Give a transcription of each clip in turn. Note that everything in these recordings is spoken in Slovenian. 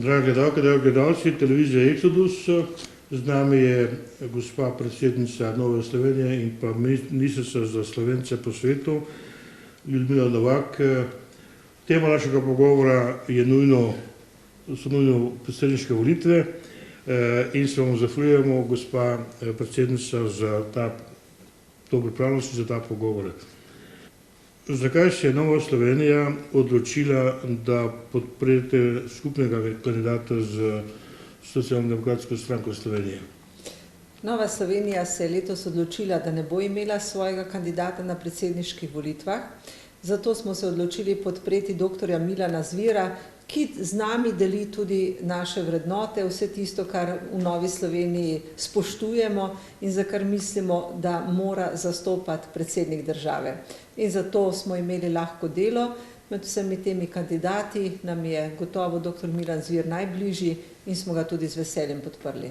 Drage gledalke, dragi gledalci televizije Exodus, z nami je gospa predsednica Nove Slovenije in pa ministrica za Slovence po svetu, Ljudmila Novak. Tema našega pogovora so nujno predsedniške volitve in se vam zahvaljujemo, gospa predsednica, za to pripravljenost in za ta pogovor. Zakaj se je Nova Slovenija odločila, da podprete skupnega kandidata z Socialno-demokratsko stranko Slovenije? Nova Slovenija se je letos odločila, da ne bo imela svojega kandidata na predsedniških volitvah. Zato smo se odločili podpreti dr. Milana Zvira, ki z nami deli tudi naše vrednote, vse tisto, kar v Novi Sloveniji spoštujemo in za kar mislimo, da mora zastopati predsednik države. In zato smo imeli lahko delo. Med vsemi temi kandidati nam je gotovo dr. Milan Zvir najbližji in smo ga tudi z veseljem podprli.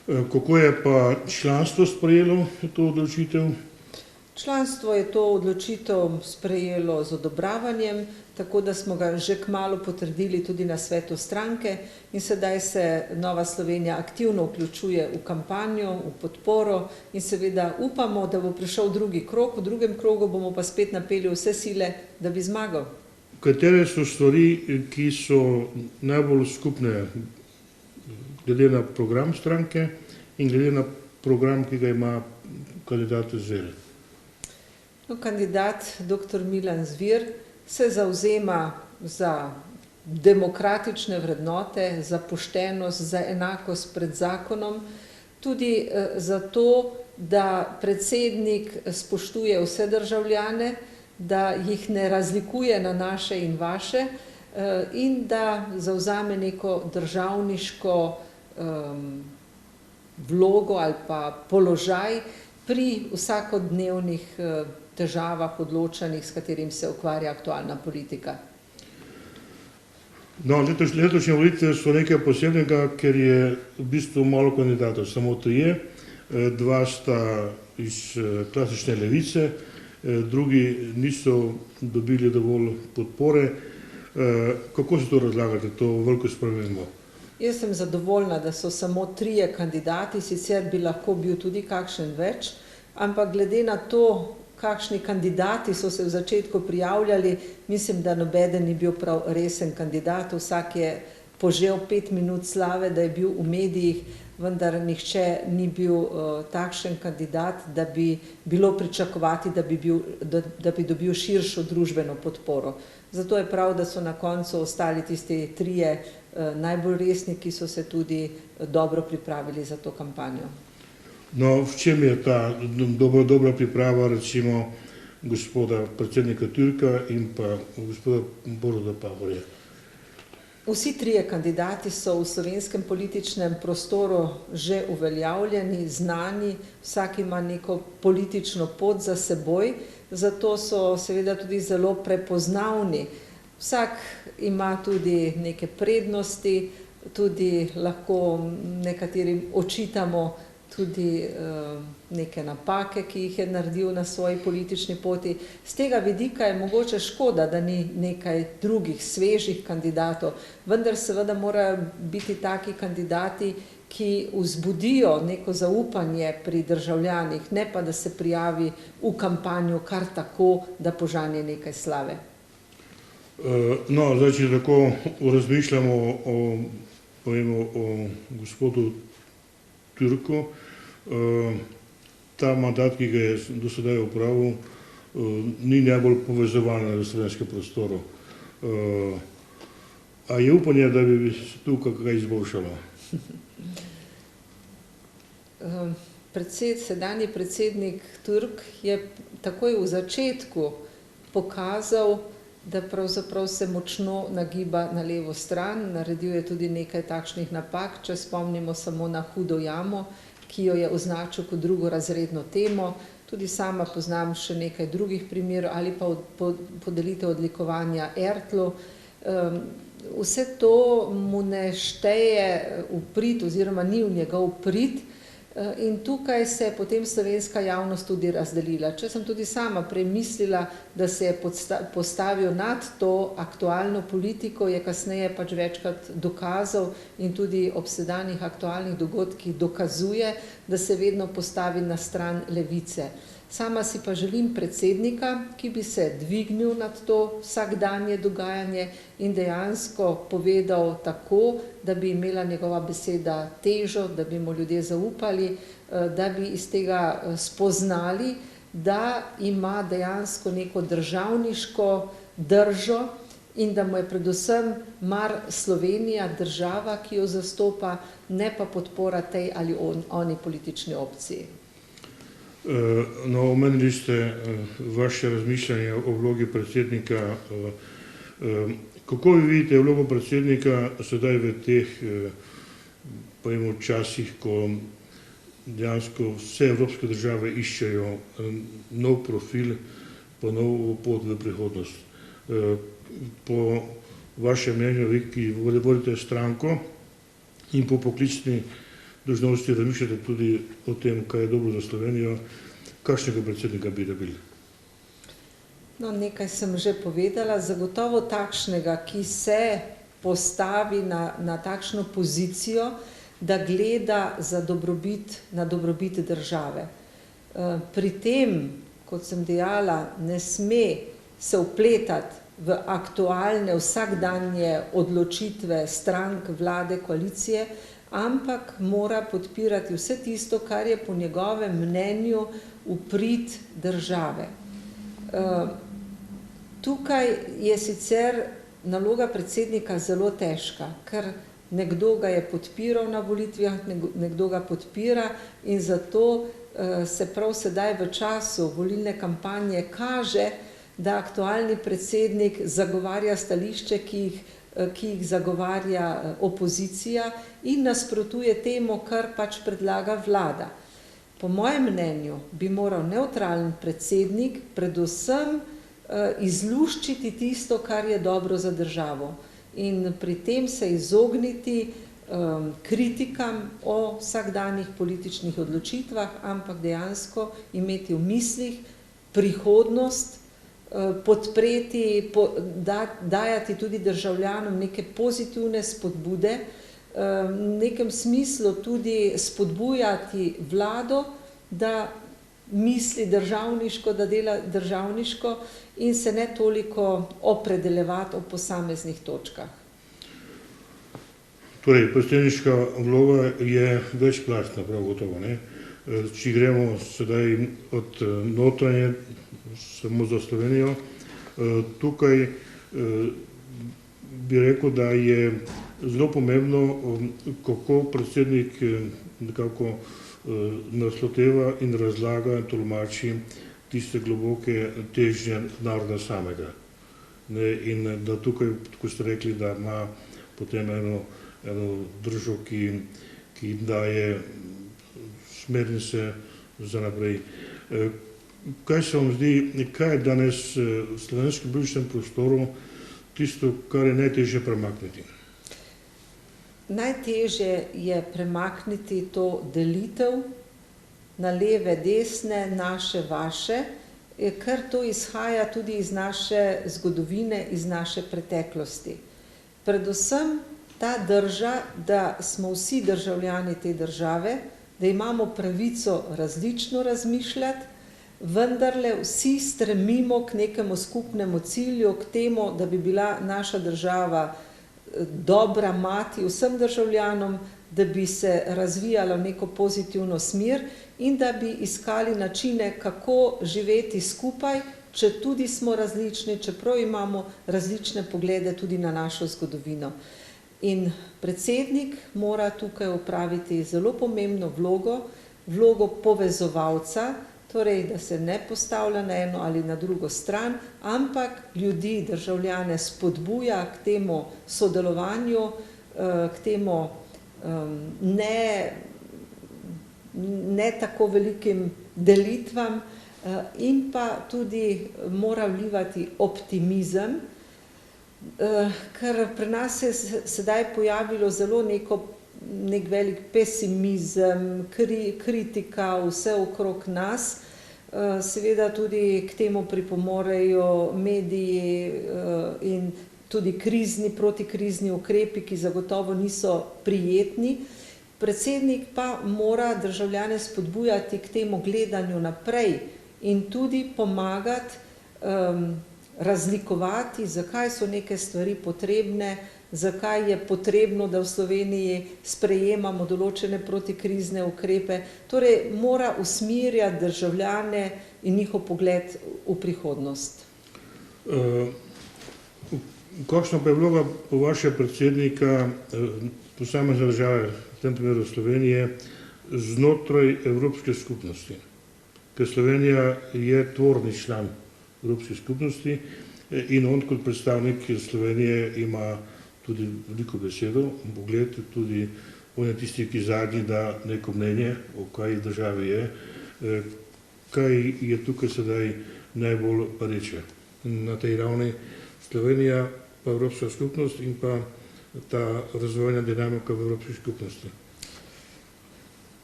Kako je pa članstvo sprejelo to odločitev? Članstvo je to odločitev sprejelo z odobravanjem, tako da smo ga že kmalu potrdili tudi na svetu stranke in sedaj se Nova Slovenija aktivno vključuje v kampanjo, v podporo in seveda upamo, da bo prišel drugi krog, v drugem krogu bomo pa spet napeli vse sile, da bi zmagal. Katere so stvari, ki so najbolj skupne glede na program stranke in glede na program, ki ga ima kandidat Zvir? Kandidat dr. Milan Zvir se zavzema za demokratične vrednote, za poštenost, za enakost pred zakonom, tudi za to, da predsednik spoštuje vse državljane, da jih ne razlikuje na naše in vaše in da zavzame neko državniško vlogo ali pa položaj pri vsakodnevnih težavah, odločanjih, s katerim se ukvarja aktualna politika. No, letošnje volitve so nekaj posebnega, ker je v bistvu malo kandidatov, samo 3, 2 sta iz klasične levice, drugi niso dobili dovolj podpore. Kako se to razlagate, to veliko spremembo? Jaz sem zadovoljna, da so samo 3 kandidati, sicer bi lahko bil tudi kakšen več, ampak glede na to, kakšni kandidati so se v začetku prijavljali, mislim, da nobeden ni bil prav resen kandidat. Vsak je požel 5 minut slave, da je bil v medijih, vendar nihče ni bil takšen kandidat, da bi bilo pričakovati, da bi dobil širšo družbeno podporo. Zato je prav, da so na koncu ostali tisti 3 najbolj resni, ki so se tudi dobro pripravili za to kampanjo. No, v čem je ta dobra priprava, recimo, gospoda predsednika Türka in pa gospoda Boruta Pahorja? Vsi 3 kandidati so v slovenskem političnem prostoru že uveljavljeni, znani, vsak ima neko politično pot za seboj, zato so seveda tudi zelo prepoznavni. Vsak ima tudi neke prednosti, tudi lahko nekaterim očitamo tudi neke napake, ki jih je naredil na svoji politični poti. Z tega vidika je mogoče škoda, da ni nekaj drugih svežih kandidatov, vendar seveda morajo biti taki kandidati, ki vzbudijo neko zaupanje pri državljanih, ne pa da se prijavi v kampanjo kar tako, da požanje nekaj slave. No, zdaj, če tako razmišljamo o gospodu Türku, ta mandat, ki ga je do sedaj opravil, ni najbolj povezovalen v slovenskem prostoru. A je upanje, da bi se tu kaj izboljšalo? Sedanji predsednik Türk je takoj v začetku pokazal, da pravzaprav se močno nagiba na levo stran. Naredil je tudi nekaj takšnih napak, če spomnimo samo na Hudo jamo, ki jo je označil kot drugorazredno temo. Tudi sama poznam še nekaj drugih primerov ali pa podelitev odlikovanja Ertlu. Vse to mu ne šteje v prid oziroma ni v njegov prid, In tukaj se je potem slovenska javnost tudi razdelila. Če sem tudi sama premislila, da se je postavil nad to aktualno politiko, je kasneje pač večkrat dokazal in tudi ob sedanjih aktualnih dogodkih dokazuje, da se vedno postavi na stran levice. Sama si pa želim predsednika, ki bi se dvignil nad to vsakdanje dogajanje in dejansko povedal tako, da bi imela njegova beseda težo, da bi mu ljudje zaupali, da bi iz tega spoznali, da ima dejansko neko državniško držo in da mu je predvsem mar Slovenija država, ki jo zastopa, ne pa podpora tej ali oni politični opciji. No, omenili ste vaše razmišljanje o vlogi predsednika. Kako vi vidite vlogo predsednika sedaj v teh časih, ko dejansko vse evropske države iščejo nov profil, pa nov pot v prihodnost? Po vašem mnenju, vi, ki vodite stranko in po poklicni dolžnosti razmišljate tudi o tem, kaj je dobro za Slovenijo, kakšnega predsednika bi rabili? No, nekaj sem že povedala, zagotovo takšnega, ki se postavi na takšno pozicijo, da gleda na dobrobit države. Pri tem, kot sem dejala, ne sme se vpletati v aktualne vsakdanje odločitve strank, vlade, koalicije, ampak mora podpirati vse tisto, kar je po njegovem mnenju v prid države. Tukaj je sicer naloga predsednika zelo težka, ker nekdo ga je podpiral na volitvah, nekdo ga podpira in zato se prav sedaj v času volilne kampanje kaže, da aktualni predsednik zagovarja stališče, ki jih zagovarja opozicija in nasprotuje temu, kar pač predlaga vlada. Po mojem mnenju bi moral nevtralen predsednik predvsem izluščiti tisto, kar je dobro za državo in pri tem se izogniti kritikam o vsakdanjih političnih odločitvah, ampak dejansko imeti v mislih prihodnost, podpreti, dajati tudi državljanom neke pozitivne spodbude, v nekem smislu tudi spodbujati vlado, da misli državniško, da dela državniško in se ne toliko opredeljevati o posameznih točkah. Torej, predsedniška vloga je večplastna, prav gotovo, ne? Če gremo sedaj od notranje samo za Slovenijo, tukaj bi rekel, da je zelo pomembno, kako predsednik nekako nasloteva in razlaga in tolmači tiste globoke težnje naroda samega. In da tukaj, ko ste rekli, da ima potem eno držo, ki daje smernice za naprej. Kaj se vam zdi, kaj je danes v slovenskem političnem prostoru tisto, kar je najtežje premakniti? Najtežje je premakniti to delitev na leve, desne, naše, vaše, ker to izhaja tudi iz naše zgodovine, iz naše preteklosti. Predvsem ta drža, da smo vsi državljani te države, da imamo pravico različno razmišljati, vendarle vsi stremimo k nekemu skupnemu cilju, k temu, da bi bila naša država dobra mati vsem državljanom, da bi se razvijala v neko pozitivno smer in da bi iskali načine, kako živeti skupaj, če tudi smo različni, čeprav imamo različne poglede tudi na našo zgodovino. In predsednik mora tukaj opraviti zelo pomembno vlogo povezovalca, torej, da se ne postavlja na eno ali na drugo stran, ampak ljudi, državljane spodbuja k temu sodelovanju, k temu ne tako velikim delitvam in pa tudi mora vlivati optimizem, ker pri nas se je sedaj pojavilo zelo neko nek velik pesimizem, kritika, vse okrog nas. Seveda tudi k temu pripomorejo mediji in tudi protikrizni ukrepi, ki zagotovo niso prijetni. Predsednik pa mora državljane spodbujati k temu gledanju naprej in tudi pomagati razlikovati, zakaj so neke stvari potrebne, zakaj je potrebno, da v Sloveniji sprejemamo določene protikrizne ukrepe. Torej, mora usmerjati državljane in njihov pogled v prihodnost. Kakšna pa je vloga po vaše predsednika posamezne države, v tem primeru Slovenije, znotraj Evropske skupnosti? Ker Slovenija je tvorni član Evropske skupnosti in on kot predstavnik Slovenije ima tudi veliko besedo, pogled, tudi on je tisti, ki zadnji da neko mnenje, o kaj državi je, kaj je tukaj sedaj najbolj pereče na tej ravni Slovenija, pa Evropska skupnost in pa ta razvojna dinamika v Evropski skupnosti.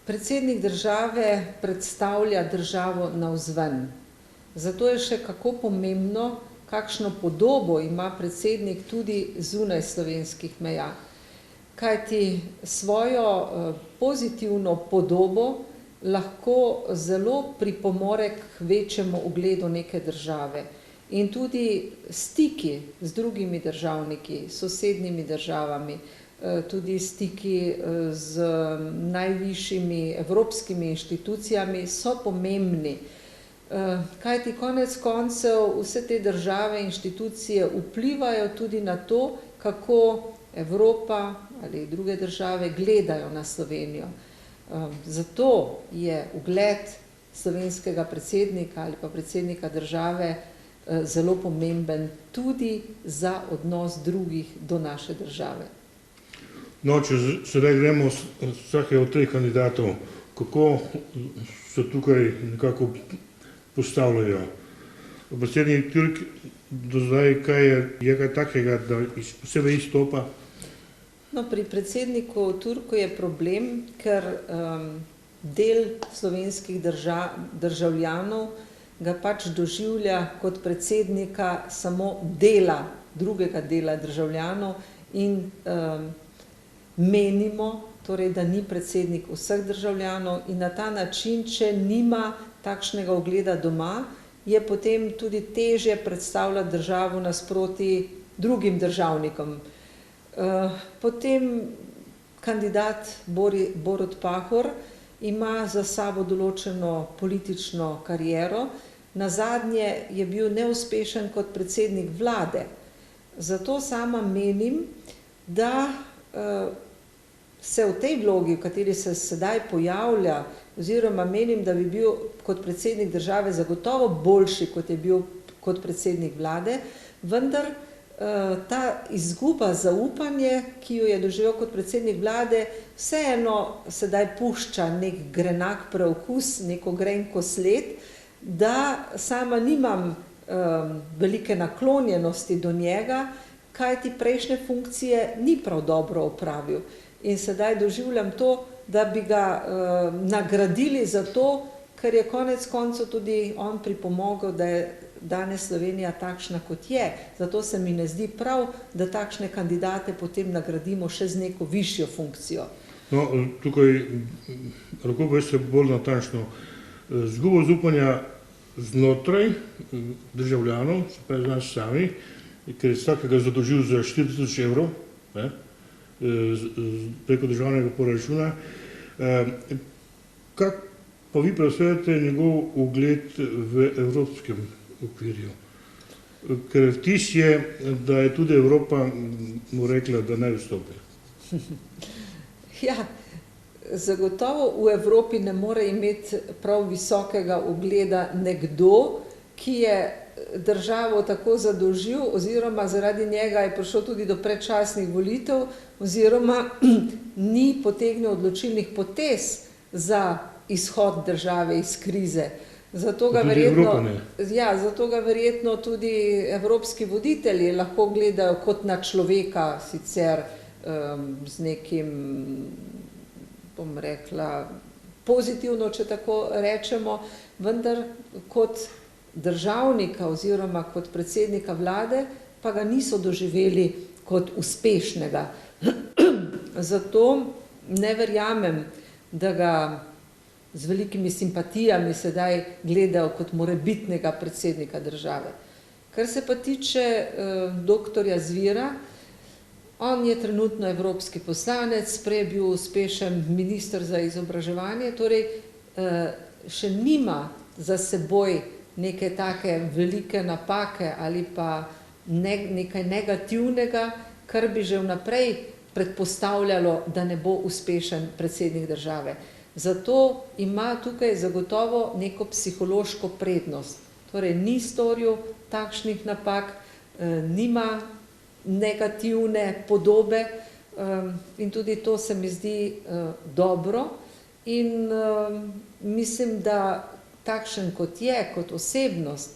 Predsednik države predstavlja državo navzven. Zato je še kako pomembno, kakšno podobo ima predsednik tudi zunaj slovenskih meja. Kajti svojo pozitivno podobo lahko zelo pripomore k večjemu ugledu neke države. In tudi stiki z drugimi državniki, sosednjimi državami, tudi stiki z najvišjimi evropskimi inštitucijami so pomembni. Kajti konec koncev vse te države in inštitucije vplivajo tudi na to, kako Evropa ali druge države gledajo na Slovenijo. Zato je ugled slovenskega predsednika ali pa predsednika države zelo pomemben tudi za odnos drugih do naše države. No, če sedaj gremo vsake od teh kandidatov, kako se tukaj nekako postavljajo. Predsednik Türk do zdaj, kaj je kaj takega, da posebej izstopa? No, pri predsedniku Turku je problem, ker del slovenskih državljanov ga pač doživlja kot predsednika samo drugega dela državljanov in menimo, torej, da ni predsednik vseh državljanov in na ta način, če nima takšnega ugleda doma, je potem tudi težje predstavljati državo nasproti drugim državnikom. Potem kandidat Borut Pahor ima za sabo določeno politično kariero, nazadnje je bil neuspešen kot predsednik vlade. Zato sama menim, da se v tej vlogi, v kateri se sedaj pojavlja, oziroma menim, da bi bil kot predsednik države zagotovo boljši, kot je bil kot predsednik vlade, vendar ta izguba zaupanja, ki jo je doživel kot predsednik vlade, vseeno sedaj pušča nek grenak preokus, neko grenko sled, da sama nimam velike naklonjenosti do njega, kajti prejšnje funkcije ni prav dobro opravil. In sedaj doživljam to, da bi ga nagradili za to, ker je konec koncev tudi on pripomogel, da je danes Slovenija takšna, kot je. Zato se mi ne zdi prav, da takšne kandidate potem nagradimo še z neko višjo funkcijo. No, tukaj lahko veste bolj natančno. Izgubo zaupanja znotraj državljanov, se pravi nas sami, ker je vsakega zadolžil za 4000 evrov, preko državnega proračuna. Kako pa vi predstavljate njegov ugled v evropskem okvirju? Ker vtis je, da je tudi Evropa mu rekla, da naj vstopi. Ja, zagotovo v Evropi ne more imeti prav visokega ugleda nekdo, ki je državo tako zadolžil, oziroma zaradi njega je prišlo tudi do predčasnih volitev, oziroma ni potegnil odločilnih potez za izhod države iz krize. Zato ga verjetno tudi evropski voditelji lahko gledajo kot na človeka sicer z nekim, bom rekla, pozitivno, če tako rečemo, vendar kot državnika oziroma kot predsednika vlade pa ga niso doživeli kot uspešnega. Zato ne verjamem, da ga z velikimi simpatijami sedaj gledajo kot morebitnega predsednika države. Kar se pa tiče doktorja Zvira, on je trenutno evropski poslanec, prej je bil uspešen minister za izobraževanje, torej še nima za seboj neke take velike napake ali pa nekaj negativnega, kar bi že vnaprej predpostavljalo, da ne bo uspešen predsednik države. Zato ima tukaj zagotovo neko psihološko prednost. Torej ni storil takšnih napak, nima negativne podobe in tudi to se mi zdi dobro in mislim, da takšen kot je, kot osebnost,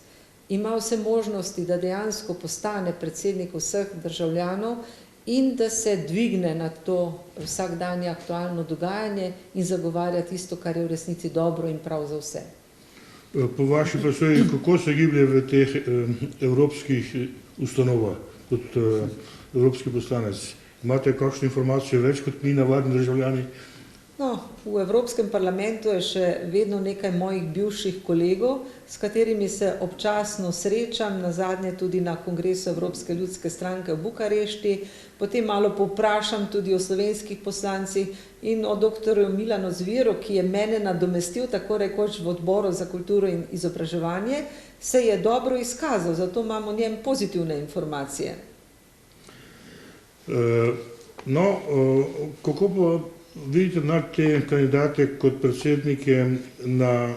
ima vse možnosti, da dejansko postane predsednik vseh državljanov in da se dvigne na to vsakdanje aktualno dogajanje in zagovarja tisto, kar je v resnici dobro in prav za vse. Po vaši presoji, kako se giblje v teh evropskih ustanovah kot evropski poslanec? Imate kakšne informacije več kot mi, navadni državljani? No, v Evropskem parlamentu je še vedno nekaj mojih bivših kolegov, s katerimi se občasno srečam, nazadnje tudi na kongresu Evropske ljudske stranke v Bukarešti, potem malo povprašam tudi o slovenskih poslancih in o doktorju Milanu Zviru, ki je mene nadomestil tako rekoč v odboru za kulturo in izobraževanje, se je dobro izkazal, zato imam o njem pozitivne informacije. Kako pa vidite na te kandidate kot predsednike na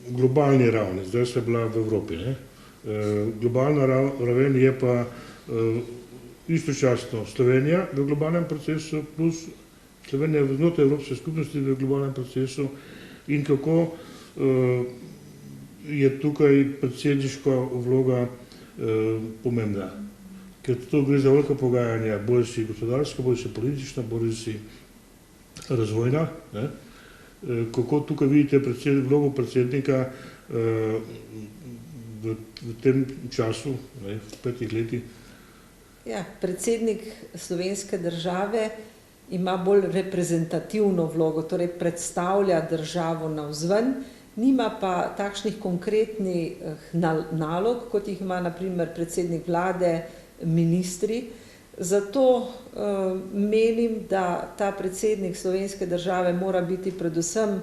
globalni ravni? Zdaj se bila v Evropi. Globalna raven je pa istočasno Slovenija v globalnem procesu plus Slovenija znotraj Evropske skupnosti v globalnem procesu in kako je tukaj predsedniška vloga pomembna. Ker to gre za velika pogajanja, bolj si gospodarska, bolj si politična, bolj si razvojna. Kako tukaj vidite vlogo predsednika v tem času, v 5 letih? Ja, predsednik slovenske države ima bolj reprezentativno vlogo, torej predstavlja državo navzven, nima pa takšnih konkretnih nalog, kot jih ima na primer predsednik vlade, ministri. Zato menim, da ta predsednik slovenske države mora biti predvsem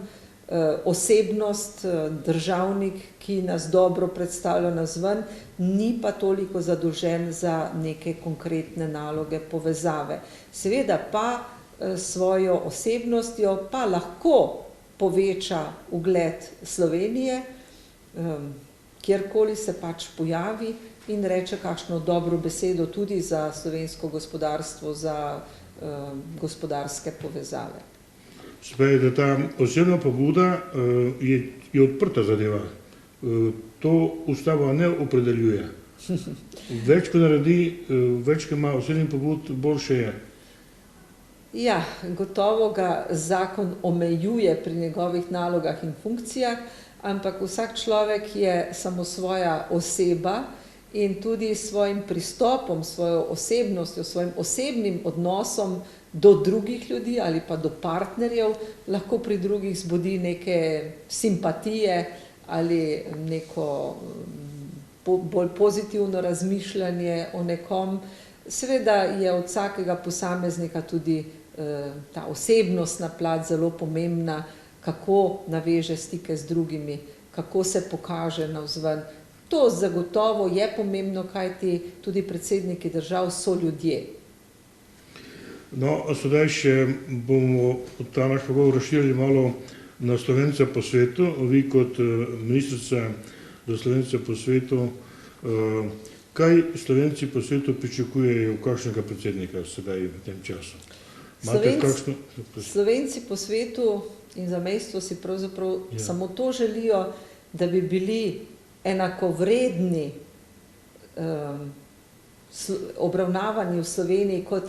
osebnost, državnik, ki nas dobro predstavlja navzven, ni pa toliko zadolžen za neke konkretne naloge, povezave. Seveda pa svojo osebnostjo pa lahko poveča ugled Slovenije, kjerkoli se pač pojavi in reče kakšno dobro besedo tudi za slovensko gospodarstvo, za gospodarske povezave. Se pravi, da ta osebna pobuda je odprta zadeva. To ustava ne opredeljuje. Več, ko naredi, več, ko ima osebni pobud, boljše je. Ja, gotovo ga zakon omejuje pri njegovih nalogah in funkcijah, ampak vsak človek je samo svoja oseba in tudi s svojim pristopom, svojo osebnostjo, svojim osebnim odnosom do drugih ljudi ali pa do partnerjev lahko pri drugih zbudi neke simpatije ali neko bolj pozitivno razmišljanje o nekom. Seveda je od vsakega posameznika tudi ta osebnostna plat zelo pomembna, kako naveže stike z drugimi, kako se pokaže navzven. To zagotovo je pomembno, kajti tudi predsedniki držav so ljudje. No, sedaj še bomo ta naš pogovor razširili malo na Slovence po svetu. Vi kot ministrica za Slovence po svetu, kaj Slovenci po svetu pričakujejo kakšnega predsednika sedaj v tem času? Slovenci po svetu in zamejstvu si pravzaprav samo to želijo, da bi bili enakovredni obravnavani v Sloveniji kot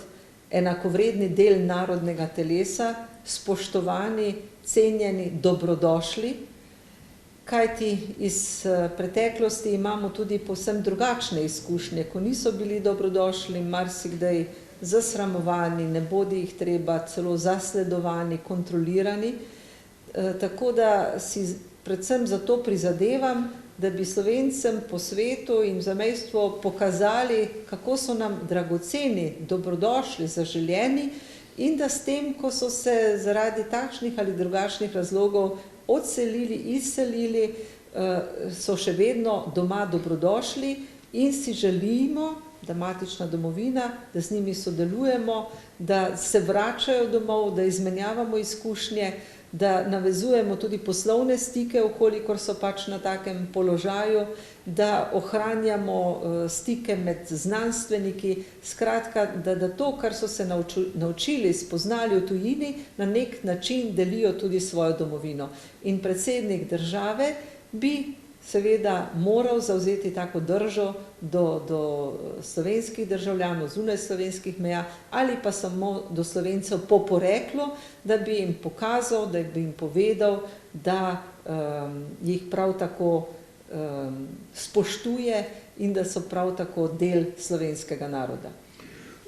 enakovredni del narodnega telesa, spoštovani, cenjeni, dobrodošli, kajti iz preteklosti imamo tudi povsem drugačne izkušnje, ko niso bili dobrodošli, marsikdaj zasramovani, ne bodi jih treba, celo zasledovani, kontrolirani. Tako da si predvsem zato prizadevam, da bi Slovencem po svetu in zamejstvu pokazali, kako so nam dragoceni, dobrodošli, zaželeni in da s tem, ko so se zaradi takšnih ali drugačnih razlogov odselili, izselili, so še vedno doma dobrodošli in si želimo, da matična domovina, da z njimi sodelujemo, da se vračajo domov, da izmenjavamo izkušnje, da navezujemo tudi poslovne stike, kolikor so pač na takem položaju, da ohranjamo stike med znanstveniki, skratka, da to, kar so se naučili, spoznali v tujini, na nek način delijo tudi svojo domovino. In predsednik države bi seveda moral zavzeti tako držo do slovenskih državljanov zunaj slovenskih meja ali pa samo do Slovencev po poreklu, da bi jim pokazal, da bi jim povedal, da jih prav tako spoštuje in da so prav tako del slovenskega naroda.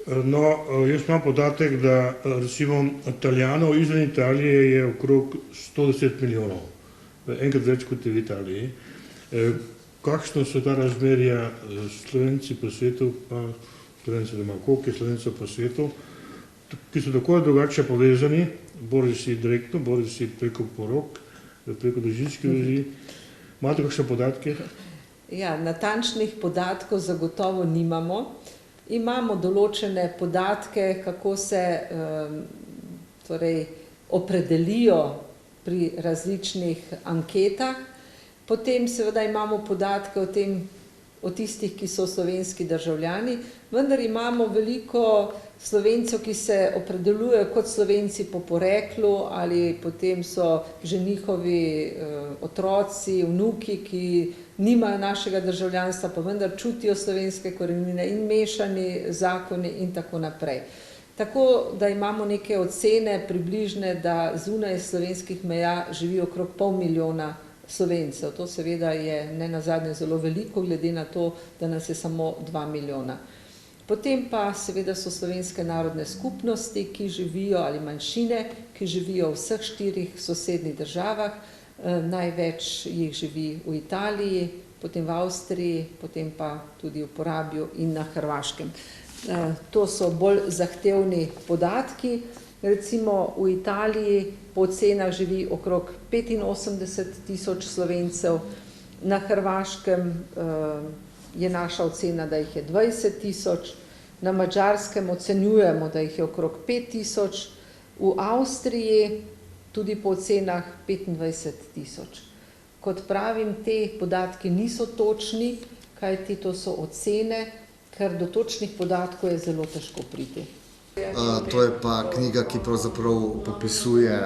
No, jaz imam podatek, da recimo Italijanov izven Italije je okrog 110 milijonov, enkrat več kot v Italiji. Kakšno so ta razmerja Slovenci po svetu, pa Slovenci doma, koliko je Slovencev po svetu, ki so tako drugače povezani, bori si direktno, bori si preko porok, preko družinskih vezi. Imate kakšne podatke? Ja, natančnih podatkov zagotovo nimamo. Imamo določene podatke, kako se opredelijo pri različnih anketah. Potem seveda imamo podatke o tistih, ki so slovenski državljani, vendar imamo veliko Slovencev, ki se opredeljujejo kot Slovenci po poreklu ali potem so že njihovi otroci, vnuki, ki nimajo našega državljanstva, pa vendar čutijo slovenske korenine in mešani zakoni in tako naprej. Tako da imamo neke ocene približne, da zunaj slovenskih meja živi okrog 500 milijona Slovencev. To seveda je ne nazadnje zelo veliko, glede na to, da nas je samo 2 milijona. Potem pa seveda so slovenske narodne skupnosti, ki živijo, ali manjšine, ki živijo v vseh 4 sosednjih državah. Največ jih živi v Italiji, potem v Avstriji, potem pa tudi v Porabju in na Hrvaškem. To so bolj zahtevni podatki. Recimo v Italiji po ocenah živi okrog 85.000 Slovencev, na Hrvaškem je naša ocena, da jih je 20.000, na Madžarskem ocenjujemo, da jih je okrog 5.000, v Avstriji tudi po ocenah 25.000. Kot pravim, te podatki niso točni, kajti to so ocene, ker do točnih podatkov je zelo težko priti. To je pa knjiga, ki pravzaprav popisuje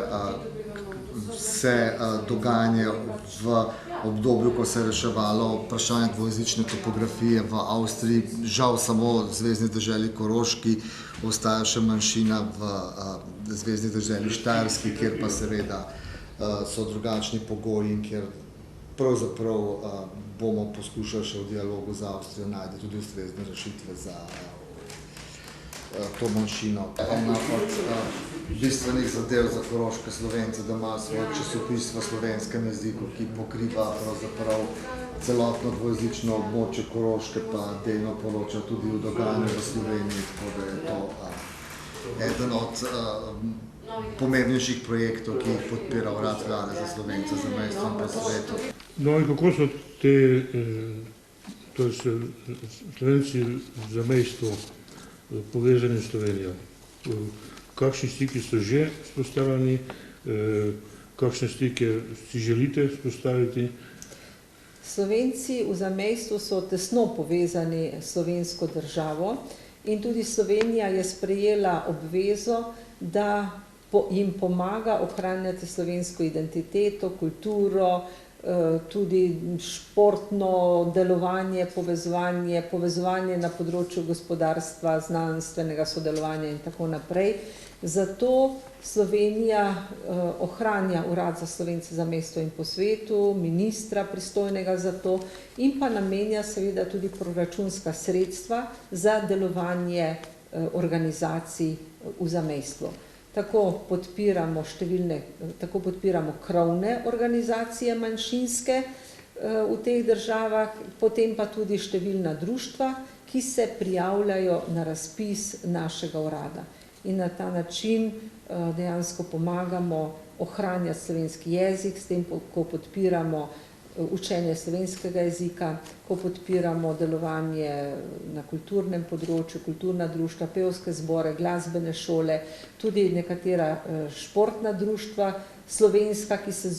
vse dogajanje v obdobju, ko se je reševalo vprašanje dvojezične topografije v Avstriji. Žal samo v zvezni deželi Koroški ostaja še manjšina v zvezni deželi Štajerski, kjer pa seveda so drugačni pogoji in kjer pravzaprav bomo poskušali še v dialogu z Avstrijo najti tudi ustrezne rešitve za to manjšino. Ena od bistvenih zadev za koroške Slovence, da ima svoj časopis v slovenskem jeziku, ki pokriva pravzaprav celotno dvojezično območje Koroške, pa delno poroča tudi o dogajanju v Sloveniji, tako da je to eden od pomembnejših projektov, ki jih podpira Urad Vlade za Slovence za zamejstvom po svetu. No in kako so Slovenci v zamejstvu povezani s Slovenijo? Kakšni stiki so že vzpostavljeni, kakšne stike si želite vzpostaviti? Slovenci v zamejstvu so tesno povezani s slovensko državo in tudi Slovenija je sprejela obvezo, da jim pomaga ohranjati slovensko identiteto, kulturo, tudi športno delovanje, povezovanje na področju gospodarstva, znanstvenega sodelovanja in tako naprej. Zato Slovenija ohranja Urad za Slovence za mesto in po svetu, ministra pristojnega za to in pa namenja seveda tudi proračunska sredstva za delovanje organizacij v zamejstvu. Tako podpiramo krovne organizacije manjšinske v teh državah, potem pa tudi številna društva, ki se prijavljajo na razpis našega urada. In na ta način dejansko pomagamo ohranjati slovenski jezik, s tem, ko podpiramo učenje slovenskega jezika, ko podpiramo delovanje na kulturnem področju, kulturna društva, pevske zbore, glasbene šole, tudi nekatera športna društva, slovenska, ki so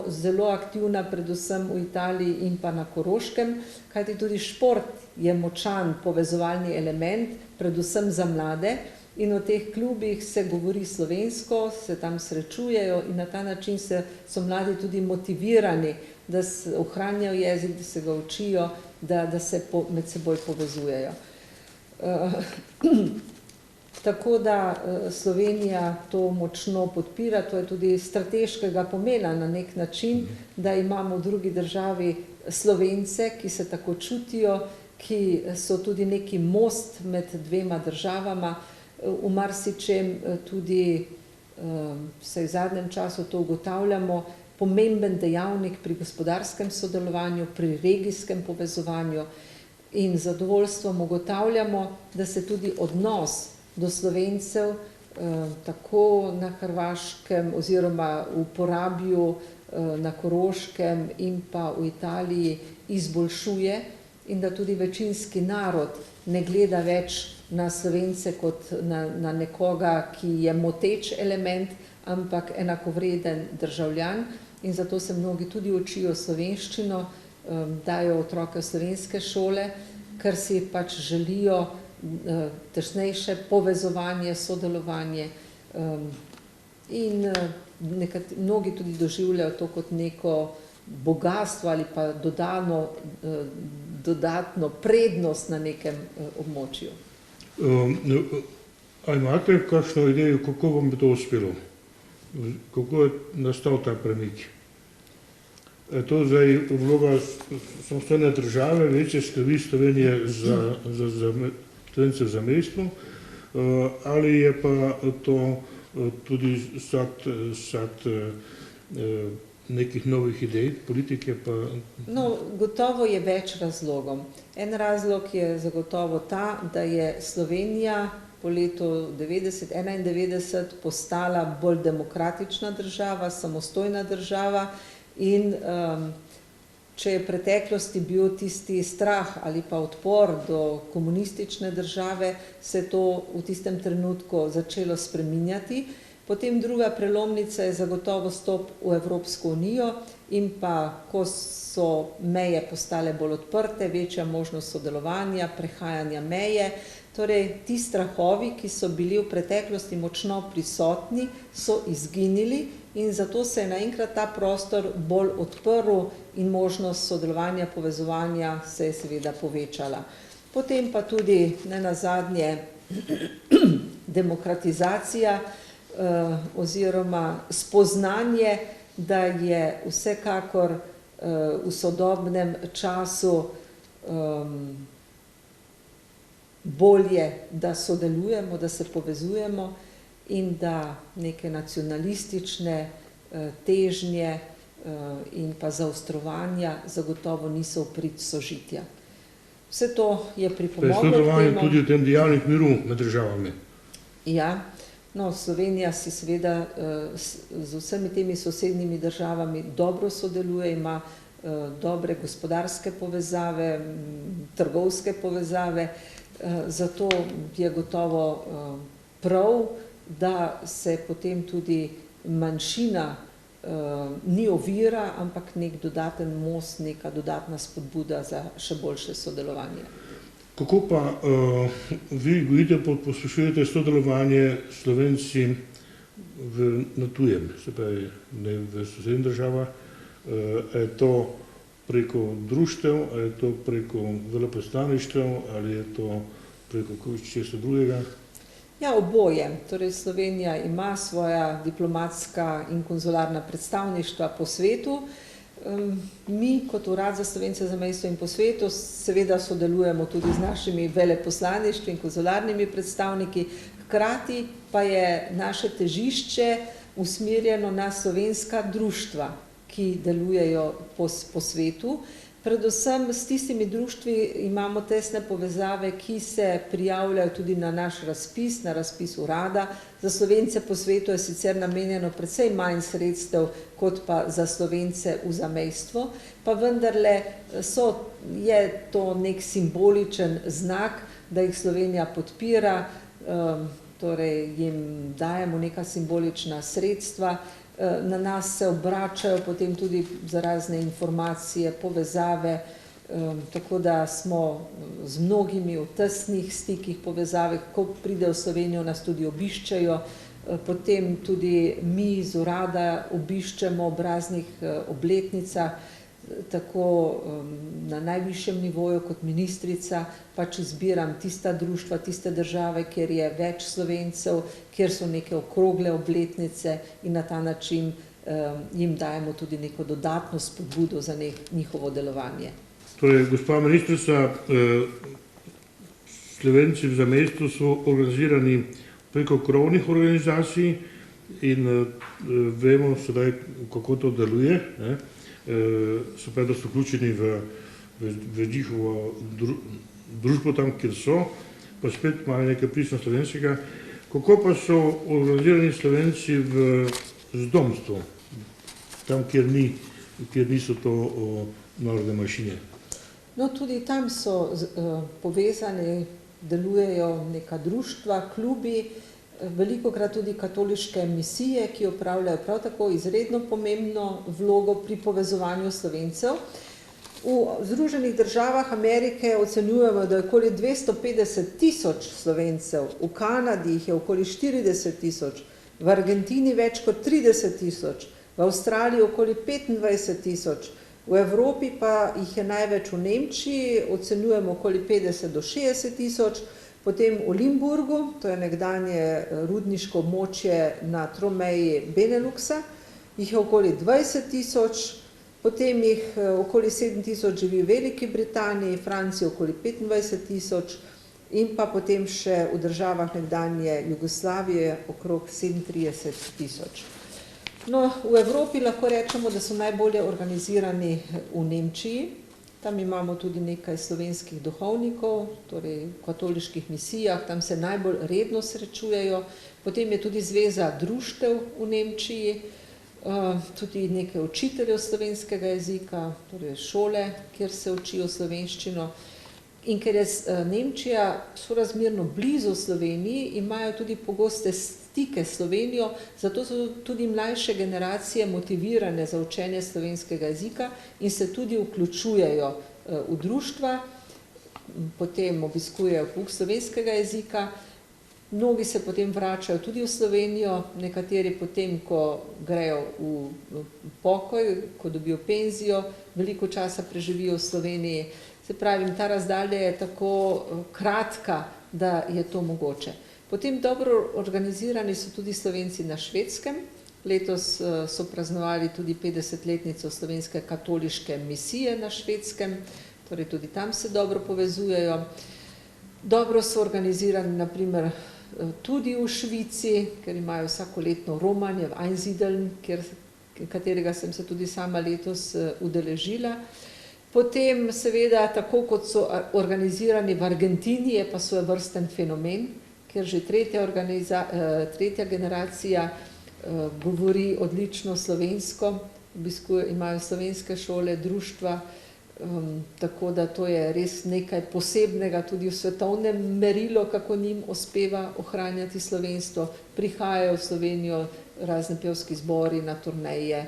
zelo aktivna, predvsem v Italiji in pa na Koroškem, kajti tudi šport je močan povezovalni element, predvsem za mlade. In v teh klubih se govori slovensko, se tam srečujejo in na ta način so mladi tudi motivirani, da se ohranjajo jezik, da se ga učijo, da se med seboj povezujejo. Tako da Slovenija to močno podpira, to je tudi strateškega pomena na nek način, da imamo v drugi državi Slovence, ki se tako čutijo, ki so tudi neki most med dvema državama. V marsičem tudi, vsaj v zadnjem času to ugotavljamo, pomemben dejavnik pri gospodarskem sodelovanju, pri regijskem povezovanju in zadovoljstvom ugotavljamo, da se tudi odnos do Slovencev tako na Hrvaškem oziroma v Porabju, na Koroškem in pa v Italiji izboljšuje in da tudi večinski narod ne gleda več na Slovence kot na nekoga, ki je moteč element, ampak enakovreden državljan. In zato se mnogi tudi učijo slovenščino, dajo otroke v slovenske šole, ker si pač želijo tesnejše povezovanje, sodelovanje in mnogi tudi doživljajo to kot neko bogatstvo ali pa dodatno prednost na nekem območju. A imate kakšno idejo, kako vam bi to uspelo? Kako je nastal ta premik? Je to zdaj vloga samostojne države, večje skrbi Slovenije za Slovence v zamejstvu, ali je pa to tudi sad nekih novih idej, politike pa... No, gotovo je več razlogov. En razlog je zagotovo ta, da je Slovenija po letu 1991 postala bolj demokratična država, samostojna država in če je v preteklosti bil tisti strah ali pa odpor do komunistične države, se je to v tistem trenutku začelo spreminjati. Potem druga prelomnica je zagotovo vstop v Evropsko unijo in pa, ko so meje postale bolj odprte, večja možnost sodelovanja, prehajanja meje. Torej, ti strahovi, ki so bili v preteklosti močno prisotni, so izginili in zato se je naenkrat ta prostor bolj odprl in možnost sodelovanja, povezovanja se je seveda povečala. Potem pa tudi nenazadnje demokratizacija oziroma spoznanje, da je vsekakor v sodobnem času bolje, da sodelujemo, da se povezujemo in da neke nacionalistične težnje in pa zaostrovanja zagotovo niso v prid sožitja. Vse to je pripomoglo k temu. Sodelovanje tudi v tem dejavnik miru med državami. Ja, no, Slovenija si seveda z vsemi temi sosednjimi državami dobro sodeluje, ima dobre gospodarske povezave, trgovske povezave, zato je gotovo prav, da se potem tudi manjšina ni ovira, ampak nek dodaten most, neka dodatna spodbuda za še boljše sodelovanje. Kako pa vi gojite, pospešujete sodelovanje Slovenci na tujem, se pravi ne v sosednjih državah, Je to preko društev, ali je to preko veleposlaništev, ali je to preko česa drugega? Ja, oboje. Torej Slovenija ima svoja diplomatska in konzularna predstavništva po svetu. Mi kot Urad za Slovence v zamejstvu in po svetu seveda sodelujemo tudi z našimi veleposlaništvi in konzularnimi predstavniki, hkrati pa je naše težišče usmerjeno na slovenska društva, ki delujejo po svetu. Predvsem s tistimi društvi imamo tesne povezave, ki se prijavljajo tudi na naš razpis, na razpis urada. Za Slovence po svetu je sicer namenjeno precej manj sredstev, kot pa za Slovence v zamejstvu, pa vendarle je to nek simboličen znak, da jih Slovenija podpira, torej jim dajemo neka simbolična sredstva. Na nas se obračajo potem tudi za razne informacije, povezave, tako da smo z mnogimi v tesnih stikih, povezavah, ko pridejo v Slovenijo, nas tudi obiščajo, potem tudi mi z urada obiščemo ob raznih obletnicah, tako na najvišjem nivoju kot ministrica, pač izbiram tista društva, tiste države, kjer je več Slovencev, kjer so neke okrogle obletnice in na ta način jim dajemo tudi neko dodatno spodbudo za njihovo delovanje. Torej, gospa ministrica, Slovenci v zamejstvu so organizirani preko krovnih organizacij in vemo sedaj, kako to deluje. Se pravi, da so vključeni v njihovo družbo tam, kjer so, pa spet imajo nekaj pisma slovenskega. Kako pa so organizirani Slovenci v zdomstvu, tam, kjer niso to narodne manjšine? No, tudi tam so povezani, delujejo neka društva, klubi, velikokrat tudi katoliške misije, ki opravljajo prav tako izredno pomembno vlogo pri povezovanju Slovencev. V Združenih državah Amerike ocenjujemo, da je okoli 250.000 Slovencev, v Kanadi jih je okoli 40.000, v Argentini več kot 30.000, v Avstraliji okoli 25.000, v Evropi pa jih je največ v Nemčiji, ocenjujemo okoli 50 do 60.000, potem v Limburgu, to je nekdanje rudniško območje na tromeji Beneluxa, jih je okoli 20.000, potem jih okoli 7.000 živi v Veliki Britaniji, Franciji okoli 25.000 in pa potem še v državah nekdanje Jugoslavije okrog 37.000. No, v Evropi lahko rečemo, da so najbolje organizirani v Nemčiji. Tam imamo tudi nekaj slovenskih duhovnikov, torej v katoliških misijah, tam se najbolj redno srečujejo. Potem je tudi zveza društev v Nemčiji, tudi nekaj učiteljev slovenskega jezika, torej šole, kjer se učijo slovenščino. In ker je Nemčija sorazmerno blizu Sloveniji, imajo tudi pogoste stike s Slovenijo, zato so tudi mlajše generacije motivirane za učenje slovenskega jezika in se tudi vključujejo v društva, potem obiskujejo pouk slovenskega jezika. Mnogi se potem vračajo tudi v Slovenijo, nekateri potem, ko grejo v pokoj, ko dobijo penzijo, veliko časa preživijo v Sloveniji. Se pravi, ta razdalja je tako kratka, da je to mogoče. Potem dobro organizirani so tudi Slovenci na Švedskem. Letos so praznovali tudi 50-letnico slovenske katoliške misije na Švedskem, torej tudi tam se dobro povezujejo. Dobro so organizirani naprimer tudi v Švici, ker imajo vsakoletno romanje v Einsiedeln, katerega sem se tudi sama letos udeležila. Potem seveda, tako kot so organizirani v Argentini, je pa svojevrsten fenomen, ker že tretja generacija govori odlično slovensko, imajo slovenske šole, društva, tako da to je res nekaj posebnega tudi v svetovnem merilu, kako njim uspeva ohranjati slovenstvo. Prihajajo v Slovenijo razni pevski zbori na turneje,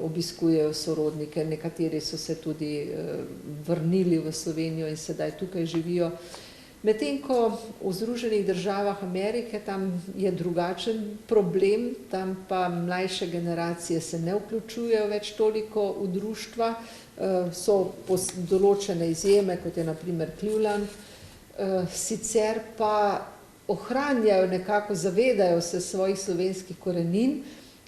obiskujejo sorodnike, nekateri so se tudi vrnili v Slovenijo in sedaj tukaj živijo. Medtem ko v Združenih državah Amerike tam je drugačen problem, tam pa mlajše generacije se ne vključujejo več toliko v društva, so določene izjeme, kot je na primer Cleveland, sicer pa ohranjajo nekako, zavedajo se svojih slovenskih korenin,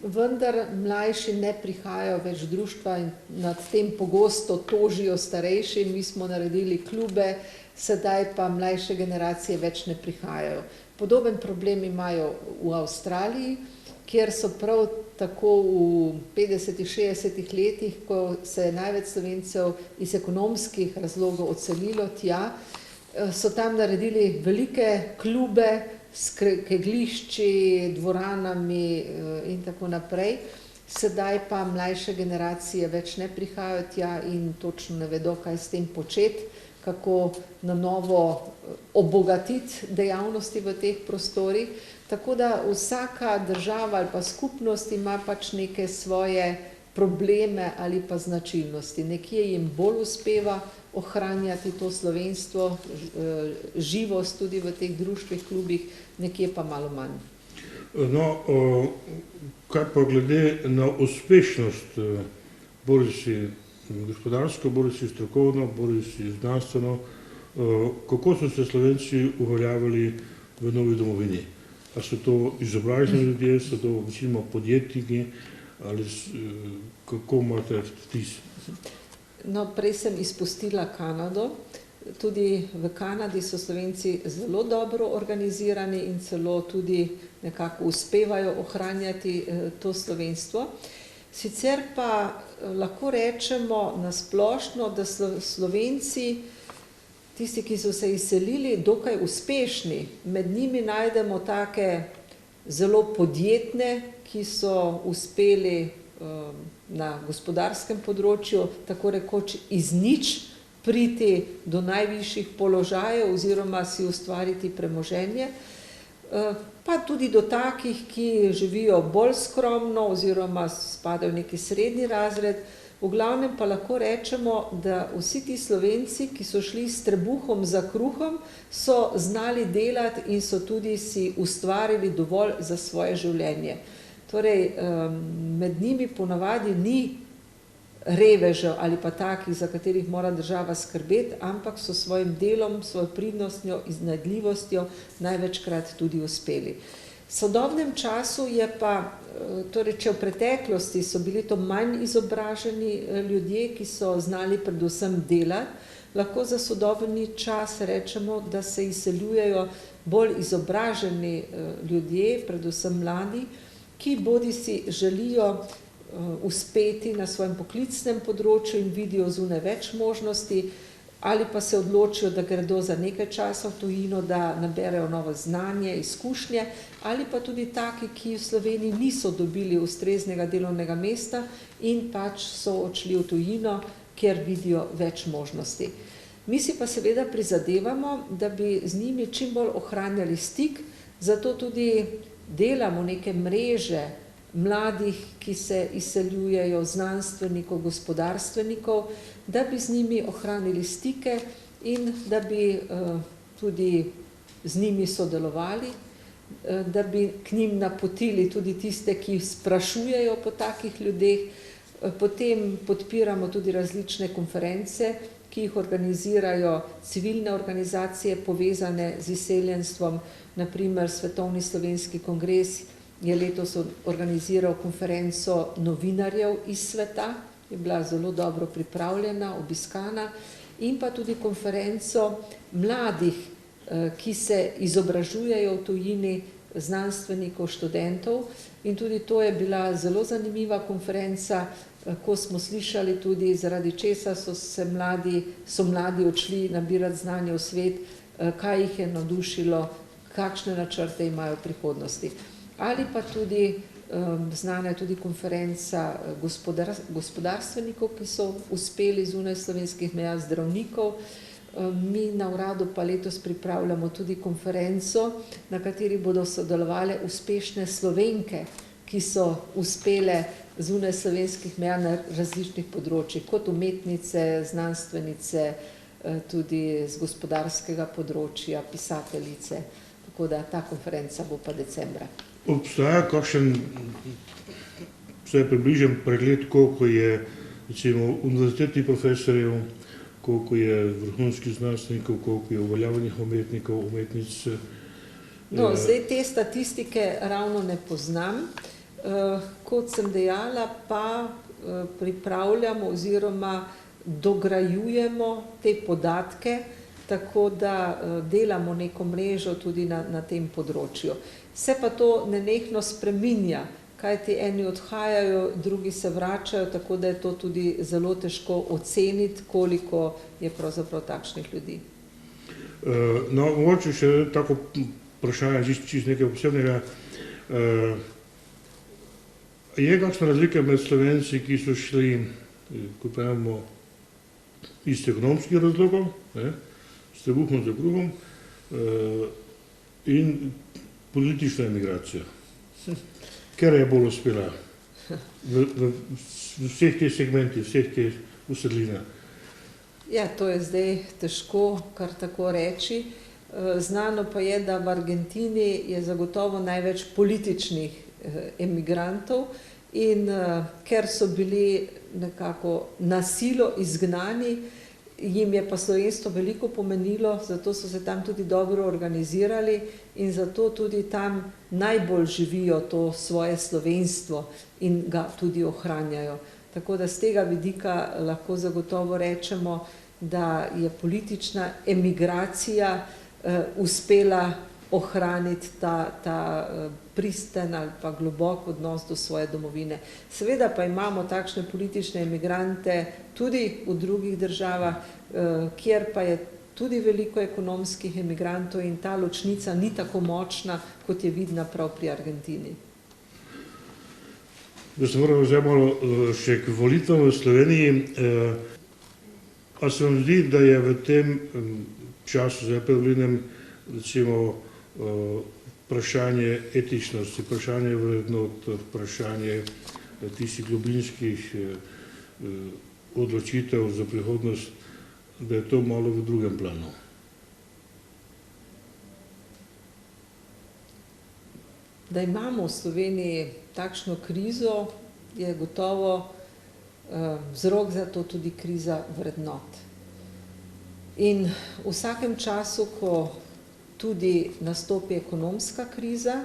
vendar mlajši ne prihajajo več v društva in nad tem pogosto tožijo starejši. Mi smo naredili klube, sedaj pa mlajše generacije več ne prihajajo. Podoben problem imajo v Avstraliji, kjer so prav tako v 50-60 letih, ko se je največ Slovencev iz ekonomskih razlogov odselilo tja, so tam naredili velike klube s kegljišči, dvoranami in tako naprej. Sedaj pa mlajše generacije več ne prihajajo tja in točno ne vedo, kaj s tem početi, kako na novo obogatiti dejavnosti v teh prostorih. Tako da vsaka država ali pa skupnost ima pač neke svoje probleme ali pa značilnosti. Nekje jim bolj uspeva ohranjati to slovenstvo, živost tudi v teh društvih, klubih, nekje pa malo manj. No, kaj pa glede na uspešnost, bodisi gospodarsko, bodisi strokovno, bodisi znanstveno, kako so se Slovenci uveljavili v novi domovini? A so to izobraženi ljudje, so to večinoma podjetniki, ali kako imate vtis? No, prej sem izpustila Kanado. Tudi v Kanadi so Slovenci zelo dobro organizirani in celo tudi nekako uspevajo ohranjati to slovenstvo. Sicer pa lahko rečemo nasplošno, da Slovenci, tisti, ki so se izselili, dokaj uspešni. Med njimi najdemo take zelo podjetne, ki so uspeli na gospodarskem področju tako rekoč iz nič priti do najvišjih položajev oziroma si ustvariti premoženje, pa tudi do takih, ki živijo bolj skromno oziroma spadajo v neki srednji razred. V glavnem pa lahko rečemo, da vsi ti Slovenci, ki so šli s trebuhom za kruhom, so znali delati in so tudi si ustvarili dovolj za svoje življenje. Torej, med njimi ponavadi ni revežev ali pa takih, za katerih mora država skrbeti, ampak so svojim delom, svojo pridnostjo, iznajdljivostjo največkrat tudi uspeli. V sodobnem času je pa, torej, če v preteklosti so bili to manj izobraženi ljudje, ki so znali predvsem delati, lahko za sodobni čas rečemo, da se izseljujejo bolj izobraženi ljudje, predvsem mladi, ki bodisi želijo uspeti na svojem poklicnem področju in vidijo zunaj več možnosti, ali pa se odločijo, da gredo za nekaj časa v tujino, da naberejo novo znanje, izkušnje, ali pa tudi taki, ki v Sloveniji niso dobili ustreznega delovnega mesta in pač so odšli v tujino, kjer vidijo več možnosti. Mi si pa seveda prizadevamo, da bi z njimi čim bolj ohranjali stik, zato tudi delamo neke mreže mladih, ki se izseljujejo, znanstvenikov, gospodarstvenikov, da bi z njimi ohranili stike in da bi tudi z njimi sodelovali, da bi k njim napotili tudi tiste, ki sprašujejo po takih ljudeh. Potem podpiramo tudi različne konference, ki jih organizirajo civilne organizacije povezane z izseljenstvom. Na primer, Svetovni slovenski kongres je letos organiziral konferenco novinarjev iz sveta, je bila zelo dobro pripravljena, obiskana, in pa tudi konferenco mladih, ki se izobražujejo v tujini, znanstvenikov, študentov, in tudi to je bila zelo zanimiva konferenca, ko smo slišali tudi, zaradi česa so mladi odšli nabirati znanje v svet, kaj jih je navdušilo, kakšne načrte imajo v prihodnosti. Ali pa tudi znana je tudi konferenca gospodarstvenikov, ki so uspeli zunaj slovenskih meja, zdravnikov. Mi na uradu pa letos pripravljamo tudi konferenco, na kateri bodo sodelovale uspešne Slovenke, ki so uspele zunaj slovenskih meja na različnih področjih, kot umetnice, znanstvenice, tudi z gospodarskega področja, pisateljice. Tako da ta konferenca bo pa decembra. Obstaja kakšen, vsaj približen pregled, koliko je recimo univerzitetnih profesorjev, koliko je vrhunskih znanstvenikov, koliko je uveljavljenih umetnikov, umetnic? No, zdaj te statistike ravno ne poznam. Kot sem dejala, pa pripravljamo oziroma dograjujemo te podatke, tako da delamo neko mrežo tudi na tem področju. Se pa to nenehno spreminja, kajti eni odhajajo, drugi se vračajo, tako da je to tudi zelo težko oceniti, koliko je pravzaprav takšnih ljudi. No, mogoče še tako vprašanje, čisto nekaj posebnega. Je kakšna razlika med Slovenci, ki so šli, kot pravimo, iz ekonomskih razlogov, s trebuhom za kruhom, in politična emigracija? Ker je bolj uspela v vseh teh segmentih, vseh teh usedlinah? Ja, to je zdaj težko kar tako reči. Znano pa je, da v Argentini je zagotovo največ političnih emigrantov in ker so bili nekako na silo izgnani, jim je pa slovenstvo veliko pomenilo, zato so se tam tudi dobro organizirali in zato tudi tam najbolj živijo to svoje slovenstvo in ga tudi ohranjajo. Tako da z tega vidika lahko zagotovo rečemo, da je politična emigracija uspela ohraniti ta pristen ali pa globok odnos do svoje domovine. Seveda pa imamo takšne politične emigrante tudi v drugih državah, kjer pa je tudi veliko ekonomskih emigrantov in ta ločnica ni tako močna, kot je vidna prav pri Argentini. Da se moramo zdaj malo še k volitvam v Sloveniji. A se vam zdi, da je v tem času, zdaj predvolilnem, recimo vprašanje etičnosti, vprašanje vrednot, vprašanje tistih globinskih odločitev za prihodnost, da je to malo v drugem planu? Da imamo v Sloveniji takšno krizo, je gotovo vzrok za to tudi kriza vrednot. In v vsakem času, ko tudi nastopi ekonomska kriza,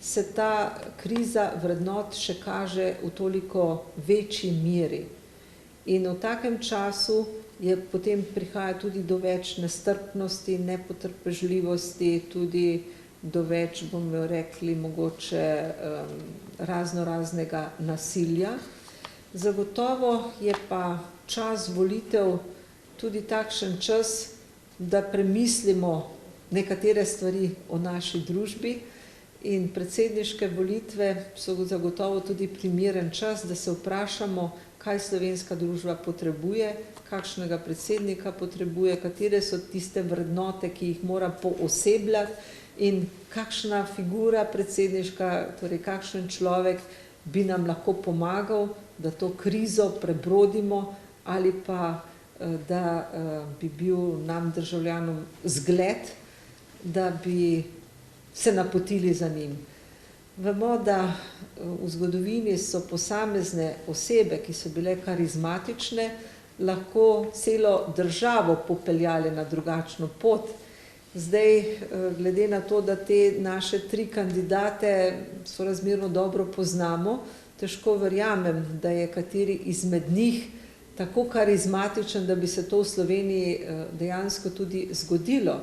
se ta kriza vrednot še kaže v toliko večji meri. In v takem času je potem prihaja tudi do več nestrpnosti, nepotrpežljivosti, tudi do več, bomo rekli, mogoče raznega nasilja. Zagotovo je pa čas volitev tudi takšen čas, da premislimo nekatere stvari o naši družbi in predsedniške volitve so zagotovo tudi primeren čas, da se vprašamo, kaj slovenska družba potrebuje, kakšnega predsednika potrebuje, katere so tiste vrednote, ki jih mora poosebljati in kakšna figura predsedniška, torej kakšen človek bi nam lahko pomagal, da to krizo prebrodimo ali pa da bi bil nam državljanom zgled, da bi se napotili za njim. Vemo, da v zgodovini so posamezne osebe, ki so bile karizmatične, lahko celo državo popeljale na drugačno pot. Zdaj, glede na to, da te naše tri kandidate sorazmerno dobro poznamo, težko verjamem, da je kateri izmed njih tako karizmatičen, da bi se to v Sloveniji dejansko tudi zgodilo.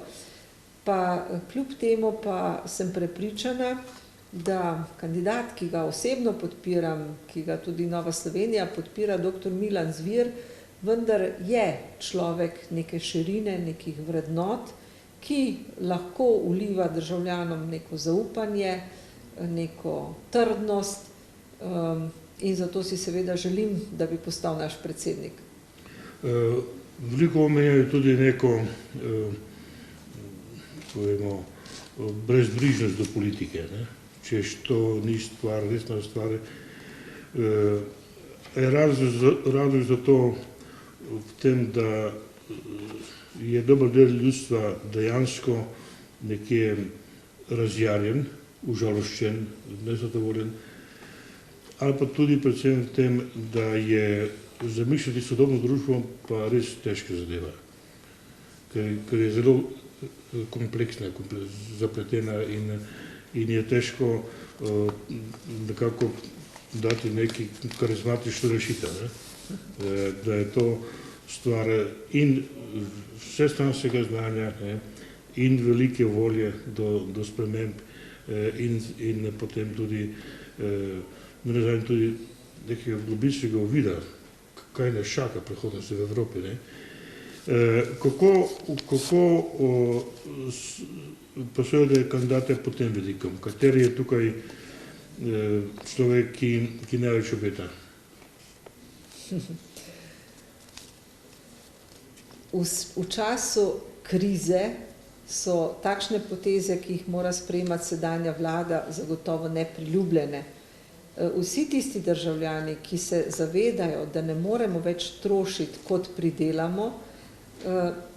Pa kljub temu pa sem prepričana, da kandidat, ki ga osebno podpiram, ki ga tudi Nova Slovenija podpira, dr. Milan Zver, vendar je človek neke širine, nekih vrednot, ki lahko vliva državljanom neko zaupanje, neko trdnost in zato si seveda želim, da bi postal naš predsednik. Veliko omenjajo tudi neko brezbrižnost do politike, češ to ni stvar, resna stvar. Je razlog za to v tem, da je dober del ljudstva dejansko nekje razjarjen, užaloščen, nezadovoljen, ali pa tudi predvsem v tem, da je zamišljati sodobno družbo pa res težka zadeva, ker je zelo kompleksna, zapletena in je težko nekako dati neki karizmatično rešitev, da je to stvar in vsestranskega znanja in velike volje do sprememb in potem tudi tudi nekega globinskega uvida, kaj nas čaka prihodnosti v Evropi. Kako posojate kandidate pod tem vidikom? Kateri je tukaj človek, ki največ obeta? V času krize so takšne poteze, ki jih mora sprejemati sedanja vlada, zagotovo nepriljubljene. Vsi tisti državljani, ki se zavedajo, da ne moremo več trošiti, kot pridelamo,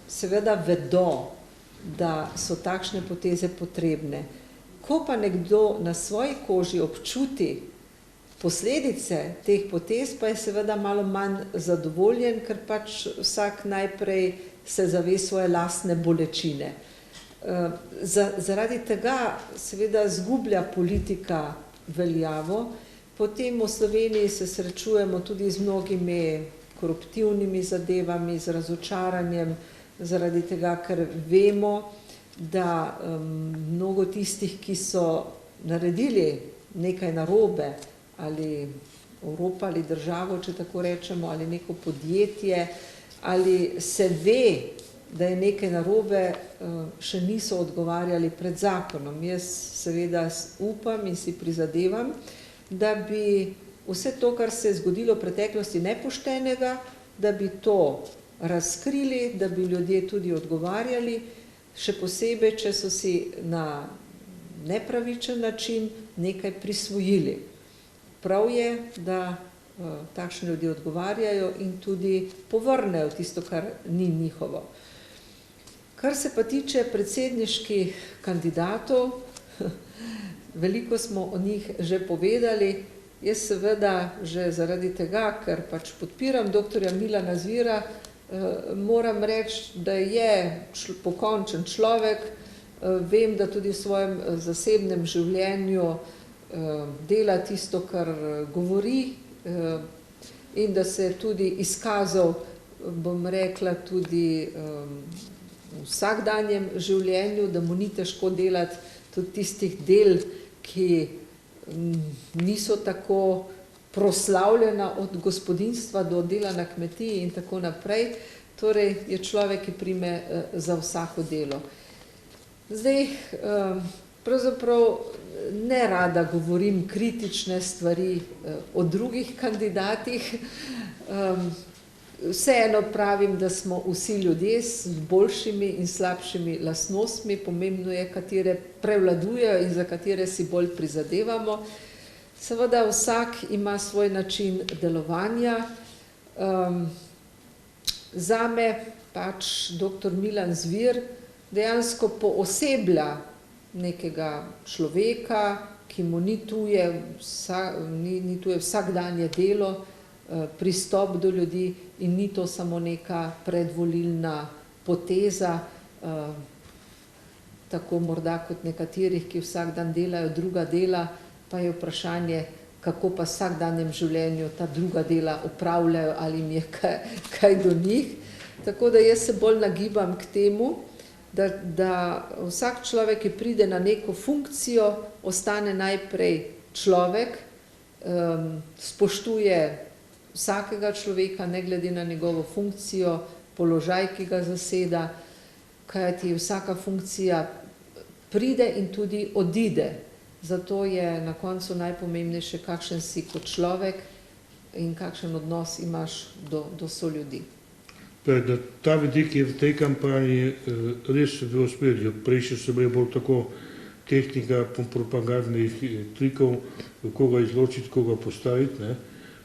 seveda vedo, da so takšne poteze potrebne. Ko pa nekdo na svoji koži občuti posledice teh potez, pa je seveda malo manj zadovoljen, ker pač vsak najprej se zave svoje lastne bolečine. Zaradi tega seveda zgublja politika veljavo. Potem v Sloveniji se srečujemo tudi z mnogimi koruptivnimi zadevami, z razočaranjem, zaradi tega, ker vemo, da mnogo tistih, ki so naredili nekaj narobe, ali Evropa ali državo, če tako rečemo, ali neko podjetje, ali se ve, da je nekaj narobe, še niso odgovarjali pred zakonom. Jaz seveda upam in si prizadevam, da bi vse to, kar se je zgodilo v preteklosti nepoštenega, da bi to razkrili, da bi ljudje tudi odgovarjali, še posebej, če so si na nepravičen način nekaj prisvojili. Prav je, da takšni ljudje odgovarjajo in tudi povrnejo tisto, kar ni njihovo. Kar se pa tiče predsedniških kandidatov, veliko smo o njih že povedali. Jaz seveda že zaradi tega, ker pač podpiram doktorja Milana Zvira, moram reči, da je pokončen človek. Vem, da tudi v svojem zasebnem življenju dela tisto, kar govori, in da se je tudi izkazal, bom rekla, tudi v vsakdanjem življenju, da mu ni težko delati tudi tistih del, ki niso tako proslavljena, od gospodinjstva do dela na kmetiji in tako naprej. Torej je človek, ki prime za vsako delo. Zdaj, pravzaprav ne rada govorim kritične stvari o drugih kandidatih. Vseeno pravim, da smo vsi ljudje z boljšimi in slabšimi lastnostmi, pomembno je, katere prevladujejo in za katere si bolj prizadevamo. Seveda vsak ima svoj način delovanja. Zame pač dr. Milan Zvir dejansko pooseblja nekega človeka, ki mu ni tuje vsakdanje delo, pristop do ljudi in ni to samo neka predvolilna poteza, tako morda kot nekaterih, ki vsak dan delajo druga dela, pa je vprašanje, kako pa v vsakdanjem življenju ta druga dela opravljajo, ali jim je kaj do njih. Tako da jaz se bolj nagibam k temu, da vsak človek, ki pride na neko funkcijo, ostane najprej človek, spoštuje vsakega človeka, ne glede na njegovo funkcijo, položaj, ki ga zaseda, kajti vsaka funkcija pride in tudi odide. Zato je na koncu najpomembnejše, kakšen si kot človek in kakšen odnos imaš do soljudi. Ta vidik je v tej kampanji res v ospredju. Prej se je bolj tako tehnika propagandnih trikov, koga izločiti, koga postaviti.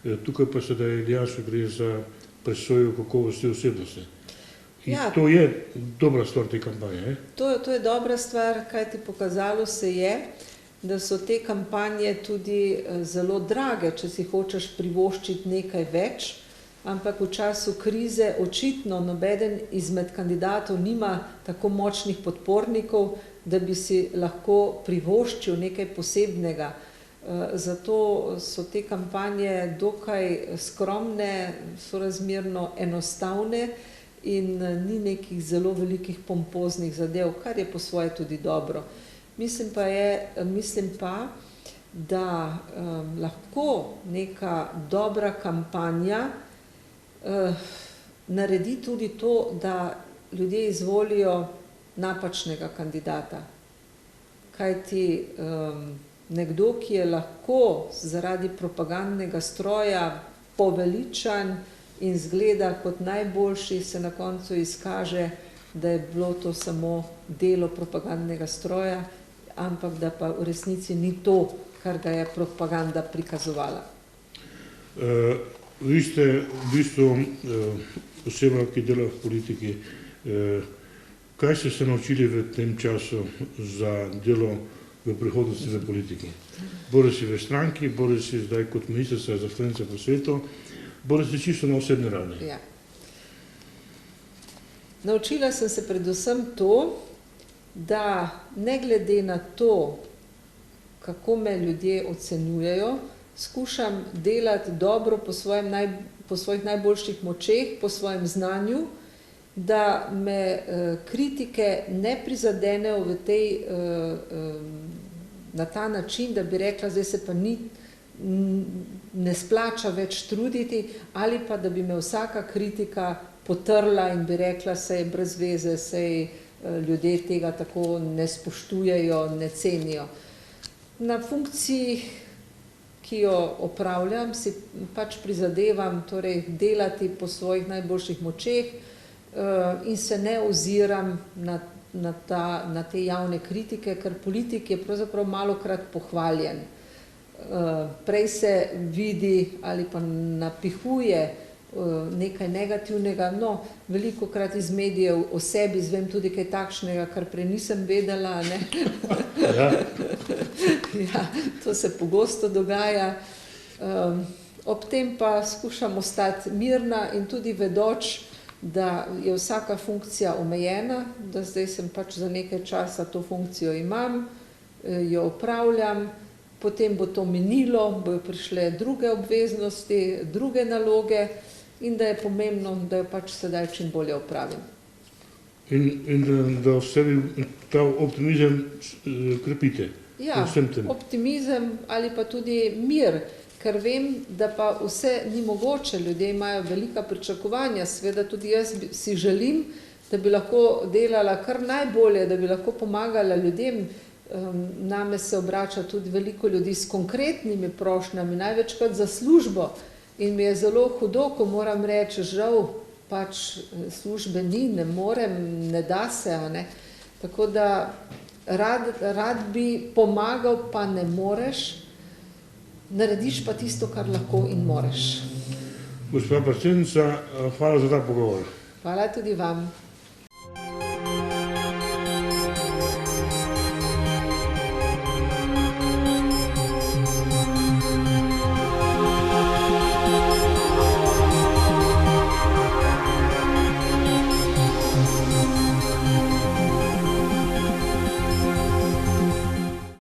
Tukaj pa sedaj dejansko gre za presojo kakovosti osebnosti. In Ja. to je dobra stvar te kampanje. To je dobra stvar, kajti pokazalo se je, da so te kampanje tudi zelo drage, če si hočeš privoščiti nekaj več, ampak v času krize očitno nobeden izmed kandidatov nima tako močnih podpornikov, da bi si lahko privoščil nekaj posebnega. Zato so te kampanje dokaj skromne, sorazmerno enostavne in ni nekih zelo velikih pompoznih zadev, kar je po svoje tudi dobro. Mislim pa, da lahko neka dobra kampanja naredi tudi to, da ljudje izvolijo napačnega kandidata. Kajti nekdo, ki je lahko zaradi propagandnega stroja poveličan in zgleda kot najboljši, se na koncu izkaže, da je bilo to samo delo propagandnega stroja, ampak da pa v resnici ni to, kar ga je propaganda prikazovala. Vi ste v bistvu oseba, ki dela v politiki. Kaj ste se naučili v tem času za delo v prihodnosti v politiki? Borite si v stranki, borite si zdaj kot ministrica za Slovence po svetu, borite si čisto na osebni ravni. Ja. Naučila sem se predvsem to, da ne glede na to, kako me ljudje ocenjujejo, skušam delati dobro po svojih najboljših močeh, po svojem znanju, da me kritike ne prizadenejo na ta način, da bi rekla, zdaj se pa ne splača več truditi, ali pa da bi me vsaka kritika potrla in bi rekla, saj je brez veze, saj ljudje tega tako ne spoštujejo, ne cenijo. Na funkciji, ki jo opravljam, si pač prizadevam torej delati po svojih najboljših močeh in se ne oziram na te javne kritike, ker politik je pravzaprav malokrat pohvaljen. Prej se vidi ali pa napihuje nekaj negativnega, no, velikokrat iz medijev o sebi izvem tudi kaj takšnega, kar prej nisem vedela, ne. Ja. Ja, to se pogosto dogaja. Ob tem pa skušam ostati mirna in tudi vedoč, da je vsaka funkcija omejena, da zdaj sem pač za nekaj časa to funkcijo imam, jo opravljam, potem bo to minilo, bojo prišle druge obveznosti, druge naloge in da je pomembno, da jo pač sedaj čim bolje opravim. In da v sebi ta optimizem krepite. Ja, optimizem ali pa tudi mir, ker vem, da pa vse ni mogoče, ljudje imajo velika pričakovanja, seveda tudi jaz si želim, da bi lahko delala kar najbolje, da bi lahko pomagala ljudem. Name se obrača tudi veliko ljudi s konkretnimi prošnjami, največkrat za službo in mi je zelo hudo, ko moram reči, žal pač službe ni, ne morem, ne da se, a ne. Tako da rad bi pomagal, pa ne moreš, narediš pa tisto, kar lahko in moreš. Gospa predsednica, hvala za ta pogovor. Hvala tudi vam.